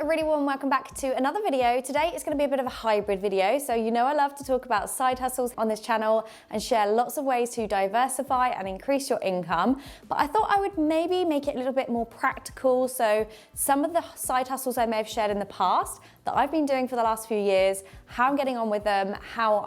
a really warm welcome back to another video. Today it's going to be a bit of a hybrid video. So you know I love to talk about side hustles on this channel and share lots of ways to diversify and increase your income. But I thought I would maybe make it a little bit more practical. So some of the side hustles I may have shared in the past that I've been doing for the last few years, how I'm getting on with them, how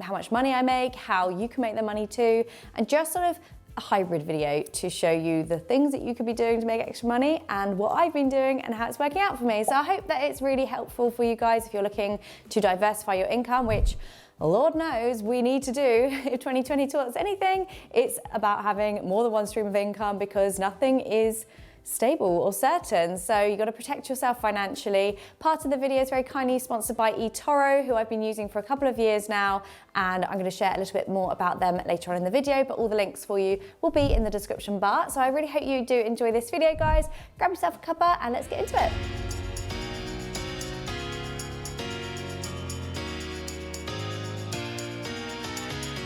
much money I make, how you can make the money too, and just sort of a hybrid video to show you the things that you could be doing to make extra money and what I've been doing and how it's working out for me. So I hope that it's really helpful for you guys if you're looking to diversify your income, which Lord knows we need to do. If 2020 taught us anything, it's about having more than one stream of income because nothing is stable or certain. So you got to protect yourself financially. Part of the video is very kindly sponsored by eToro, who I've been using for a couple of years now, and I'm going to share a little bit more about them later on in the video, but all the links for you will be in the description bar. So I really hope you do enjoy this video, guys. Grab yourself a cuppa and let's get into it.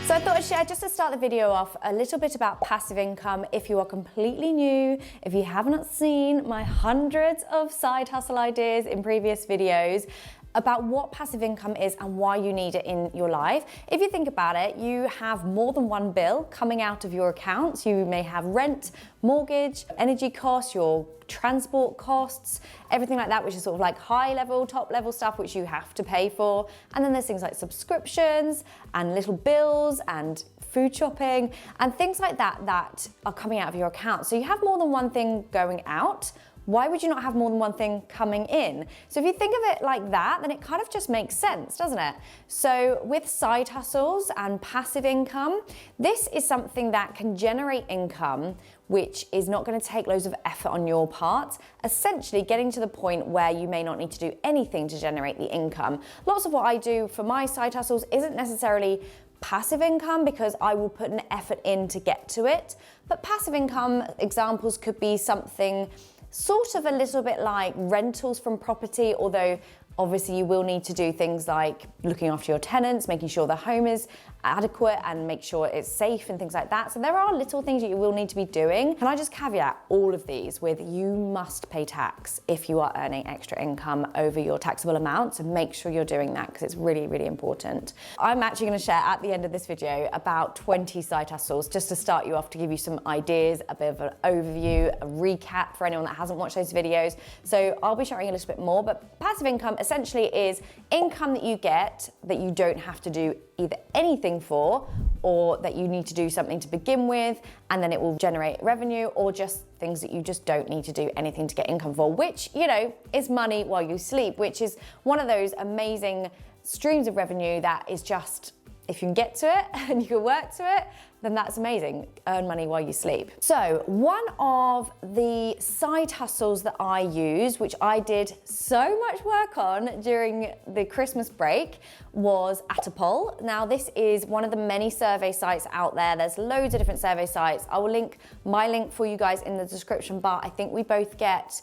So I thought I'd share, just to start the video off, a little bit about passive income. If you are completely new, if you have not seen my hundreds of side hustle ideas in previous videos about what passive income is and why you need it in your life. If you think about it, you have more than one bill coming out of your accounts. You may have rent, mortgage, energy costs, your transport costs, everything like that, which is sort of like high level, top level stuff, which you have to pay for. And then there's things like subscriptions and little bills and food shopping and things like that that are coming out of your account. So you have more than one thing going out. Why would you not have more than one thing coming in? So if you think of it like that, then it kind of just makes sense, doesn't it? So with side hustles and passive income, this is something that can generate income which is not going to take loads of effort on your part, essentially getting to the point where you may not need to do anything to generate the income. Lots of what I do for my side hustles isn't necessarily passive income because I will put an effort in to get to it, but passive income examples could be something sort of a little bit like rentals from property, although obviously you will need to do things like looking after your tenants, making sure the home is adequate and make sure it's safe and things like that. So there are little things that you will need to be doing. Can I just caveat all of these with you must pay tax if you are earning extra income over your taxable amount. So make sure you're doing that because it's really, really important. I'm actually going to share at the end of this video about 20 side hustles just to start you off, to give you some ideas, a bit of an overview, a recap for anyone that hasn't watched those videos. So I'll be sharing a little bit more, but passive income essentially is income that you get that you don't have to do either anything for, or that you need to do something to begin with and then it will generate revenue, or just things that you just don't need to do anything to get income for, which, you know, is money while you sleep, which is one of those amazing streams of revenue that is just, if you can get to it and you can work to it, then that's amazing. Earn money while you sleep. So one of the side hustles that I use, which I did so much work on during the Christmas break, was Atapol. Now this is one of the many survey sites out there. There's loads of different survey sites. I will link my link for you guys in the description bar. I think we both get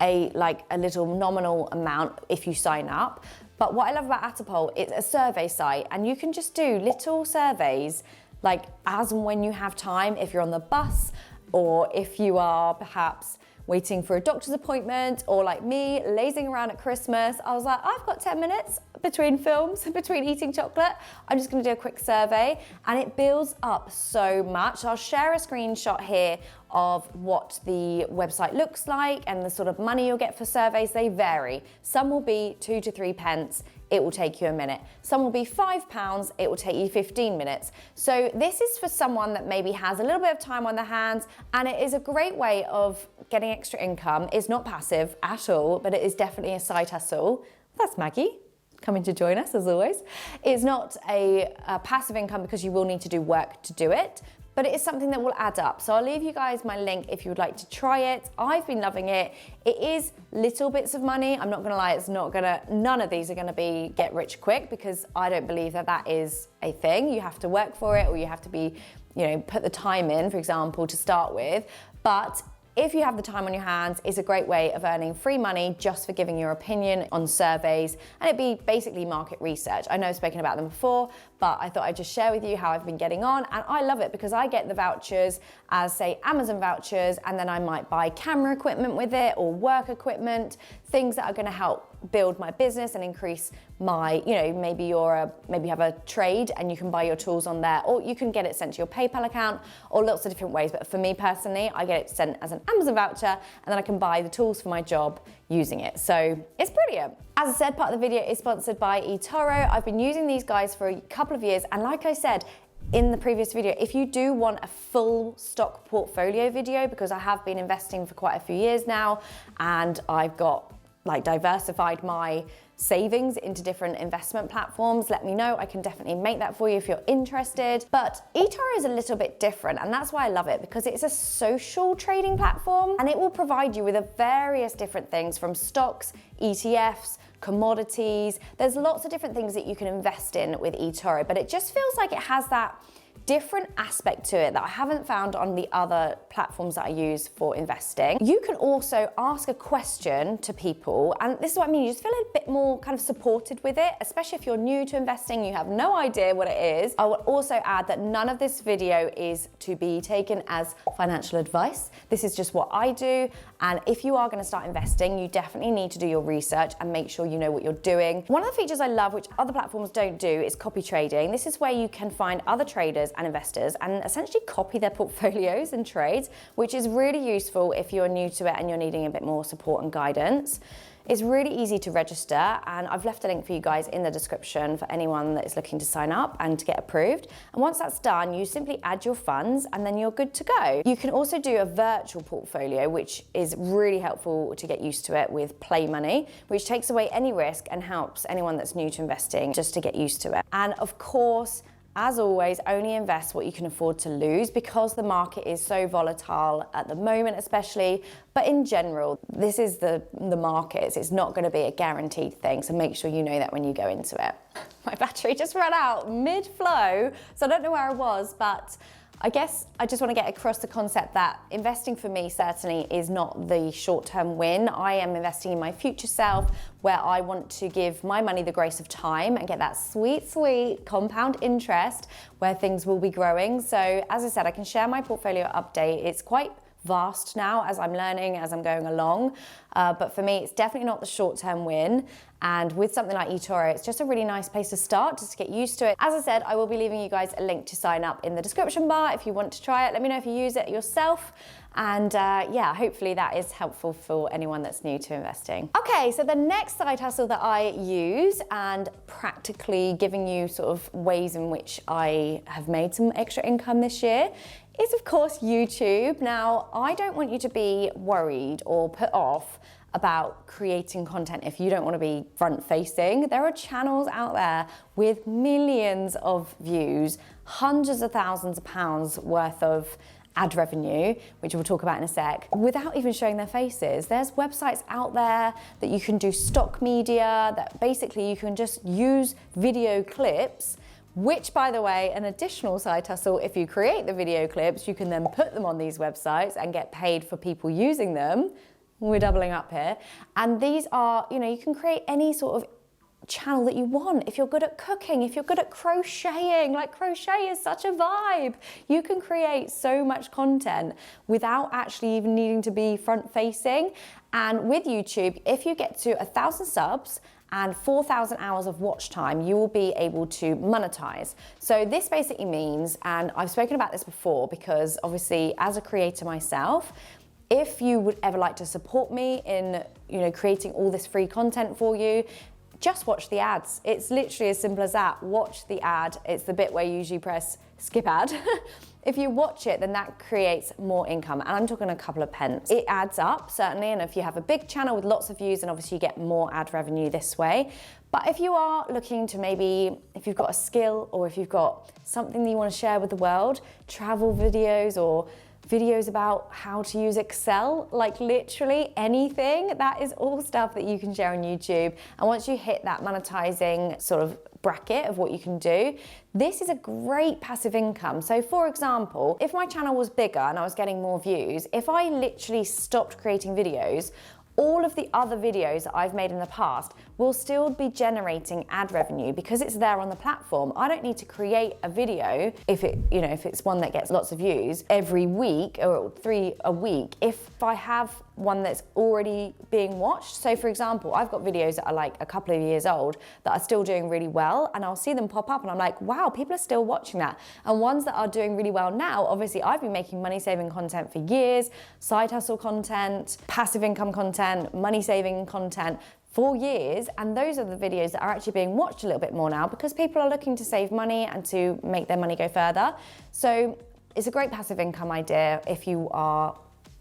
a little nominal amount if you sign up. But what I love about Atapol, it's a survey site and you can just do little surveys like as and when you have time, if you're on the bus or if you are perhaps waiting for a doctor's appointment, or like me, lazing around at Christmas. I was like, I've got 10 minutes between films, between eating chocolate. I'm just gonna do a quick survey, and it builds up so much. I'll share a screenshot here of what the website looks like and the sort of money you'll get for surveys. They vary. Some will be 2 to 3 pence. It will take you a minute. Some will be £5, it will take you 15 minutes. So this is for someone that maybe has a little bit of time on their hands, and it is a great way of getting extra income. It's not passive at all, but it is definitely a side hustle. That's Maggie coming to join us as always. It's not a passive income because you will need to do work to do it, but it is something that will add up. So I'll leave you guys my link if you would like to try it. I've been loving it. It is little bits of money. I'm not gonna lie, none of these are gonna be get rich quick, because I don't believe that that is a thing. You have to work for it, or you have to be, you know, put the time in, for example, to start with. But if you have the time on your hands, it's a great way of earning free money just for giving your opinion on surveys, and it'd be basically market research. I know I've spoken about them before, but I thought I'd just share with you how I've been getting on, and I love it because I get the vouchers as, say, Amazon vouchers, and then I might buy camera equipment with it or work equipment, things that are going to help build my business and increase my, maybe you have a trade and you can buy your tools on there, or you can get it sent to your PayPal account, or lots of different ways. But for me personally, I get it sent as an Amazon voucher, and then I can buy the tools for my job using it. So it's brilliant. As I said, part of the video is sponsored by eToro. I've been using these guys for a couple of years, and like I said in the previous video, if you do want a full stock portfolio video, because I have been investing for quite a few years now, and I've got diversified my savings into different investment platforms, let me know. I can definitely make that for you if you're interested. But eToro is a little bit different, and that's why I love it, because it's a social trading platform, and it will provide you with various different things from stocks, ETFs, commodities. There's lots of different things that you can invest in with eToro, but it just feels like it has that different aspect to it that I haven't found on the other platforms that I use for investing. You can also ask a question to people, and this is what I mean, you just feel a bit more kind of supported with it, especially if you're new to investing, you have no idea what it is. I will also add that none of this video is to be taken as financial advice. This is just what I do, and if you are going to start investing, you definitely need to do your research and make sure you know what you're doing. One of the features I love, which other platforms don't do, is copy trading. This is where you can find other traders and investors and essentially copy their portfolios and trades, which is really useful if you're new to it and you're needing a bit more support and guidance. It's really easy to register, and I've left a link for you guys in the description for anyone that is looking to sign up and to get approved. And once that's done, you simply add your funds and then you're good to go. You can also do a virtual portfolio, which is really helpful to get used to it with Play Money, which takes away any risk and helps anyone that's new to investing just to get used to it. And of course, as always, only invest what you can afford to lose, because the market is so volatile at the moment especially, but in general, this is the markets. It's not going to be a guaranteed thing, so make sure you know that when you go into it. My battery just ran out mid-flow, so I don't know where I was, but I guess I just want to get across the concept that investing for me certainly is not the short-term win. I am investing in my future self, where I want to give my money the grace of time and get that sweet, sweet compound interest where things will be growing. So as I said, I can share my portfolio update. It's quite vast now as I'm learning, as I'm going along. But for me, it's definitely not the short-term win. And with something like eToro, it's just a really nice place to start, just to get used to it. As I said, I will be leaving you guys a link to sign up in the description bar if you want to try it. Let me know if you use it yourself. And yeah, hopefully that is helpful for anyone that's new to investing. Okay, so the next side hustle that I use, and practically giving you sort of ways in which I have made some extra income this year, is of course YouTube. Now, I don't want you to be worried or put off about creating content if you don't want to be front facing. There are channels out there with millions of views, hundreds of thousands of pounds worth of ad revenue, which we'll talk about in a sec, without even showing their faces. There's websites out there that you can do stock media, that basically you can just use video clips, which, by the way, an additional side hustle, if you create the video clips, you can then put them on these websites and get paid for people using them. We're doubling up here. And these are, you can create any sort of channel that you want. If you're good at cooking, if you're good at crocheting, like crochet is such a vibe. You can create so much content without actually even needing to be front facing. And with YouTube, if you get to 1,000 subs and 4,000 hours of watch time, you will be able to monetize. So this basically means, and I've spoken about this before, because obviously as a creator myself, if you would ever like to support me in, creating all this free content for you, just watch the ads. It's literally as simple as that. Watch the ad. It's the bit where you usually press skip ad. If you watch it, then that creates more income. And I'm talking a couple of pence. It adds up, certainly. And if you have a big channel with lots of views, then obviously you get more ad revenue this way. But if you are looking to maybe, if you've got a skill or if you've got something that you want to share with the world, travel videos or videos about how to use Excel, like literally anything, that is all stuff that you can share on YouTube. And once you hit that monetizing sort of bracket of what you can do, this is a great passive income. So for example, if my channel was bigger and I was getting more views, if I literally stopped creating videos, all of the other videos that I've made in the past will still be generating ad revenue because it's there on the platform. I don't need to create a video if it's one that gets lots of views every week or 3 a week if I have one that's already being watched. So for example, I've got videos that are like a couple of years old that are still doing really well, and I'll see them pop up and I'm like, wow, people are still watching that. And ones that are doing really well now, obviously I've been making money saving content for years, side hustle content, passive income content, money saving content for years, and those are the videos that are actually being watched a little bit more now because people are looking to save money and to make their money go further. So it's a great passive income idea if you are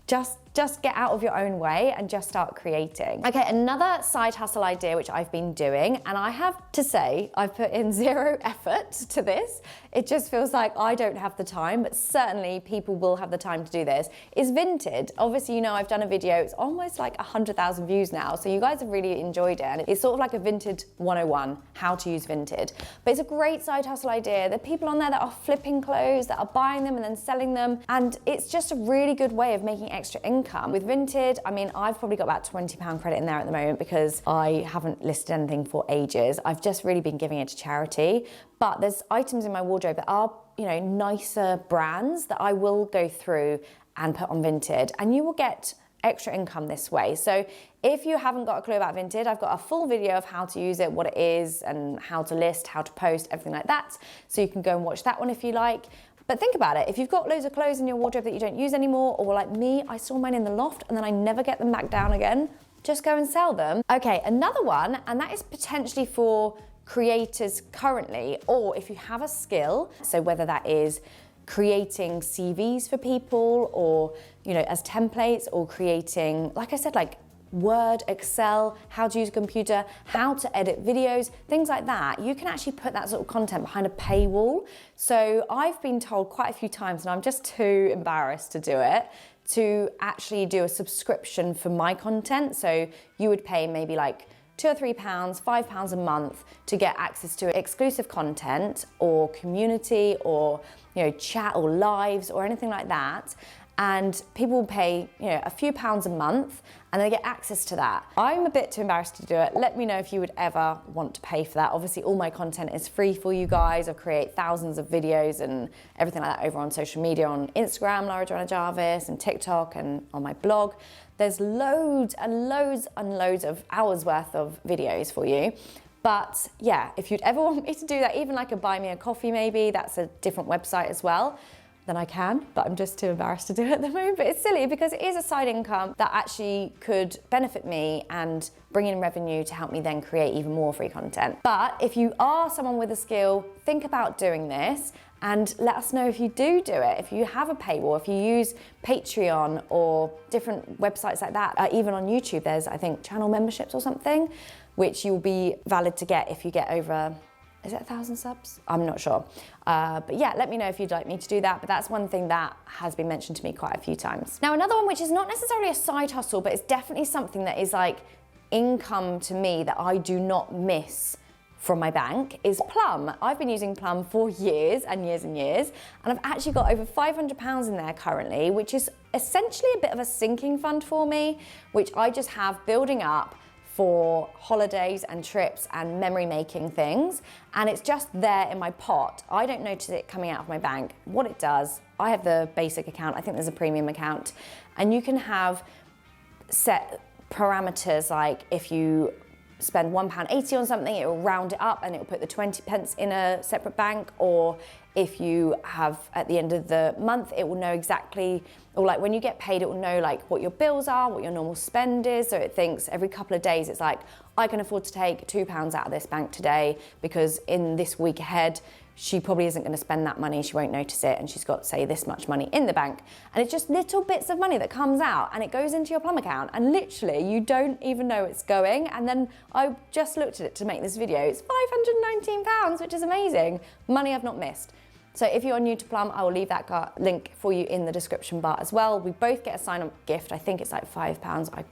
just get out of your own way and just start creating. Okay, another side hustle idea which I've been doing, and I have to say I've put in 0 effort to this. It just feels like I don't have the time, but certainly people will have the time to do this, is Vinted. Obviously, you know, I've done a video, it's almost like 100,000 views now, so you guys have really enjoyed it. And it's sort of like a Vinted 101, how to use Vinted. But it's a great side hustle idea. There are people on there that are flipping clothes, that are buying them and then selling them, and it's just a really good way of making extra income. With Vinted, I mean, I've probably got about £20 credit in there at the moment because I haven't listed anything for ages. I've just really been giving it to charity. But there's items in my wardrobe that are, you know, nicer brands that I will go through and put on Vinted, and you will get extra income this way. So if you haven't got a clue about Vinted, I've got a full video of how to use it, what it is, and how to list, how to post, everything like that. So you can go and watch that one if you like. But think about it, if you've got loads of clothes in your wardrobe that you don't use anymore, or like me, I store mine in the loft and then I never get them back down again, just go and sell them. Okay, another one, and that is potentially for creators currently, or if you have a skill, so whether that is creating CVs for people or, you know, as templates, or creating, like I said, like Word, Excel, how to use a computer, how to edit videos, things like that. You can actually put that sort of content behind a paywall. So I've been told quite a few times, and I'm just too embarrassed to do it, to actually do a subscription for my content. So you would pay maybe like £2 or £3, £5 a month to get access to exclusive content or community or, you know, chat or lives or anything like that. And people will pay, you know, a few pounds a month and they get access to that. I'm a bit too embarrassed to do it. Let me know if you would ever want to pay for that. Obviously, all my content is free for you guys. I create thousands of videos and everything like that over on social media, on Instagram, Lara Joanna Jarvis, and TikTok, and on my blog. There's loads and loads and loads of hours worth of videos for you. But yeah, if you'd ever want me to do that, even like a buy me a coffee maybe, that's a different website as well, then I can, but I'm just too embarrassed to do it at the moment. But it's silly because it is a side income that actually could benefit me and bring in revenue to help me then create even more free content. But if you are someone with a skill, think about doing this and let us know if you do it. If you have a paywall, if you use Patreon or different websites like that, even on YouTube, there's, I think, channel memberships or something, which you'll be valid to get if you get over, is it 1,000 subs? I'm not sure. But yeah, let me know if you'd like me to do that. But that's one thing that has been mentioned to me quite a few times. Now, another one, which is not necessarily a side hustle, but it's definitely something that is like income to me that I do not miss from my bank, is Plum. I've been using Plum for years and years and years, and I've actually got over £500 in there currently, which is essentially a bit of a sinking fund for me, which I just have building up for holidays and trips and memory making things, and it's just there in my pot. I don't notice it coming out of my bank. What it does, I have the basic account, I think there's a premium account, and you can have set parameters, like if you spend £1.80 on something, it will round it up and it will put the 20 pence in a separate bank, or if you have at the end of the month, it will know exactly, or like when you get paid, it will know like what your bills are, what your normal spend is. So it thinks every couple of days, it's like, I can afford to take £2 out of this bank today because in this week ahead, she probably isn't going to spend that money, she won't notice it, and she's got, say, this much money in the bank. And it's just little bits of money that comes out and it goes into your Plum account, and literally you don't even know it's going. And then I just looked at it to make this video. It's £519, which is amazing. Money I've not missed. So if you're new to Plum, I will leave that link for you in the description bar as well. We both get a sign-up gift. I think it's like £5. I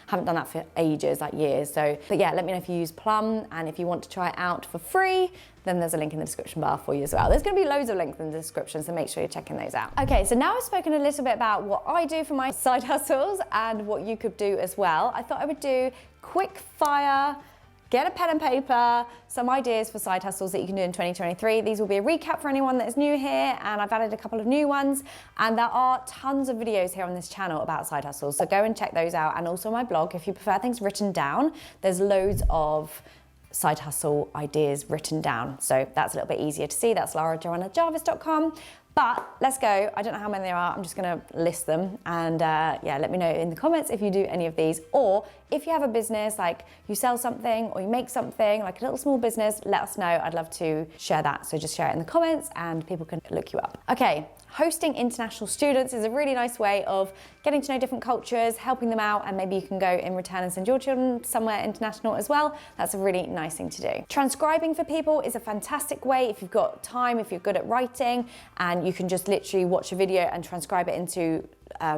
Haven't done that for ages, like years. So, but yeah, let me know if you use Plum, and if you want to try it out for free, then there's a link in the description bar for you as well. There's gonna be loads of links in the description, so make sure you're checking those out. Okay, so now I've spoken a little bit about what I do for my side hustles and what you could do as well. I thought I would do quick fire, get a pen and paper, some ideas for side hustles that you can do in 2023. These will be a recap for anyone that is new here, and I've added a couple of new ones, and there are tons of videos here on this channel about side hustles, so go and check those out. And also my blog, if you prefer things written down, there's loads of side hustle ideas written down, so that's a little bit easier to see. That's larajoannajarvis.com. But let's go. I don't know how many there are. I'm just gonna list them, and yeah, let me know in the comments if you do any of these, or if you have a business, like you sell something or you make something, like a little small business, let us know. I'd love to share that. So just share it in the comments and people can look you up. Okay, hosting international students is a really nice way of getting to know different cultures, helping them out, and maybe you can go in return and send your children somewhere international as well. That's a really nice thing to do. Transcribing for people is a fantastic way if you've got time, if you're good at writing, and you can just literally watch a video and transcribe it into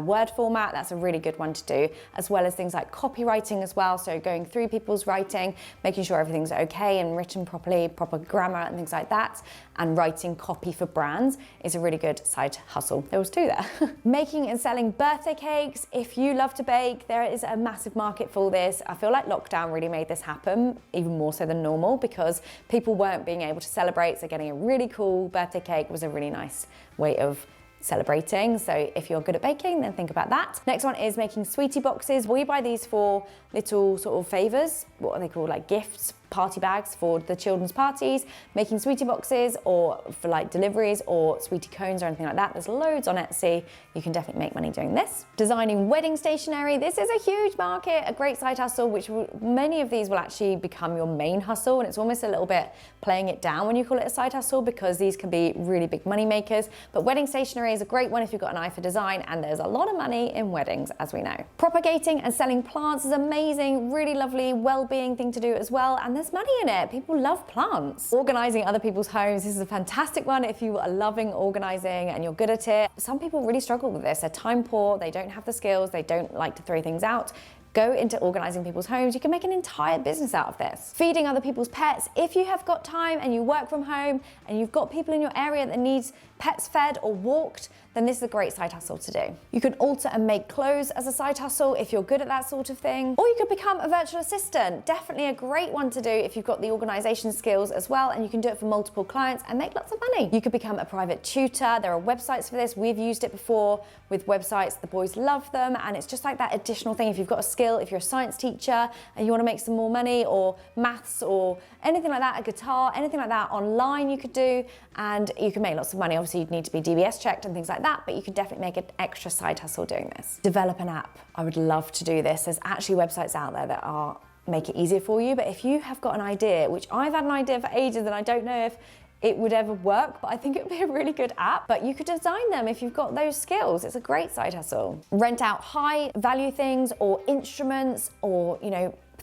Word format. That's a really good one to do, as well as things like copywriting as well. So going through people's writing, making sure everything's okay and written properly, proper grammar and things like that, and writing copy for brands is a really good side hustle. There was two there. Making and selling birthday cakes. If you love to bake, there is a massive market for this. I feel like lockdown really made this happen, even more so than normal, because people weren't being able to celebrate, so getting a really cool birthday cake was a really nice way of celebrating. So if you're good at baking, then think about that. Next one is making sweetie boxes. We buy these for little sort of favors. What are they called? Like gifts, party bags for the children's parties, making sweetie boxes, or for like deliveries or sweetie cones or anything like that. There's loads on Etsy. You can definitely make money doing this. Designing wedding stationery. This is a huge market, a great side hustle, which many of these will actually become your main hustle, and it's almost a little bit playing it down when you call it a side hustle, because these can be really big money makers. But wedding stationery is a great one if you've got an eye for design, and there's a lot of money in weddings, as we know. Propagating and selling plants is amazing, really lovely well-being thing to do as well, and there's money in it. People love plants. Organizing other people's homes. This is a fantastic one if you are loving organizing and you're good at it. Some people really struggle with this. They're time poor, they don't have the skills, they don't like to throw things out. Go into organizing people's homes. You can make an entire business out of this. Feeding other people's pets. If you have got time and you work from home and you've got people in your area that needs pets fed or walked, then this is a great side hustle to do. You can alter and make clothes as a side hustle if you're good at that sort of thing. Or you could become a virtual assistant. Definitely a great one to do if you've got the organization skills as well, and you can do it for multiple clients and make lots of money. You could become a private tutor. There are websites for this. We've used it before with websites. The boys love them, and it's just like that additional thing. If you've got a skill, if you're a science teacher and you want to make some more money, or maths or anything like that, a guitar, anything like that online you could do, and you can make lots of money. Obviously you'd need to be DBS checked and things like that, but you could definitely make an extra side hustle doing this. Develop an app. I would love to do this. There's actually websites out there that make it easier for you, but if you have got an idea, which I've had an idea for ages and I don't know if it would ever work, but I think it would be a really good app. But you could design them if you've got those skills. It's a great side hustle. Rent out high value things or instruments, or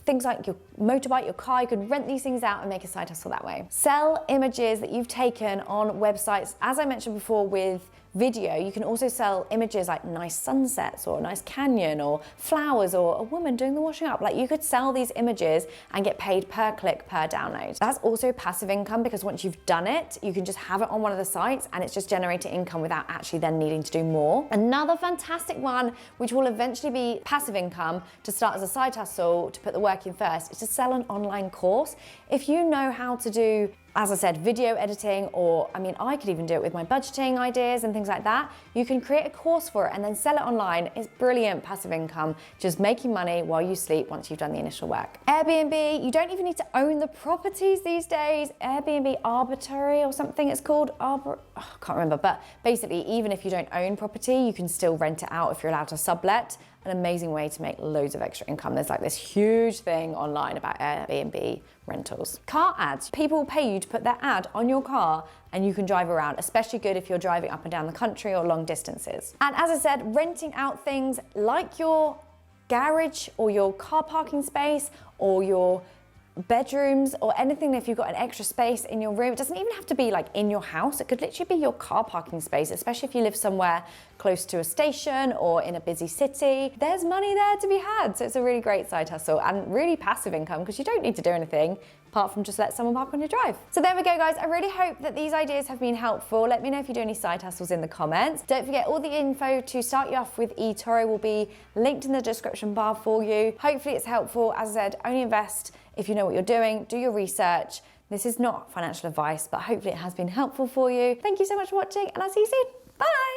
things like your motorbike, your car. You could rent these things out and make a side hustle that way. Sell images that you've taken on websites. As I mentioned before with video, you can also sell images like nice sunsets or a nice canyon or flowers or a woman doing the washing up. Like, you could sell these images and get paid per click, per download. That's also passive income, because once you've done it, you can just have it on one of the sites and it's just generating income without actually then needing to do more. Another fantastic one, which will eventually be passive income to start as a side hustle, to put the work in first, is to sell an online course. If you know how to do, as I said, video editing, or I could even do it with my budgeting ideas and things like that. You can create a course for it and then sell it online. It's brilliant passive income, just making money while you sleep once you've done the initial work. Airbnb, you don't even need to own the properties these days. Airbnb Arbitrary or something it's called. I can't remember, but basically, even if you don't own property, you can still rent it out if you're allowed to sublet. An amazing way to make loads of extra income. There's like this huge thing online about Airbnb rentals. Car ads. People pay you to put their ad on your car and you can drive around, especially good if you're driving up and down the country or long distances. And as I said, renting out things like your garage or your car parking space or your bedrooms or anything. If you've got an extra space in your room, it doesn't even have to be like in your house. It could literally be your car parking space, especially if you live somewhere close to a station or in a busy city. There's money there to be had. So it's a really great side hustle and really passive income because you don't need to do anything apart from just let someone park on your drive. So there we go, guys. I really hope that these ideas have been helpful. Let me know if you do any side hustles in the comments. Don't forget, all the info to start you off with eToro will be linked in the description bar for you. Hopefully it's helpful. As I said, only invest if you know what you're doing. Do your research. This is not financial advice, but hopefully it has been helpful for you. Thank you so much for watching, and I'll see you soon. Bye.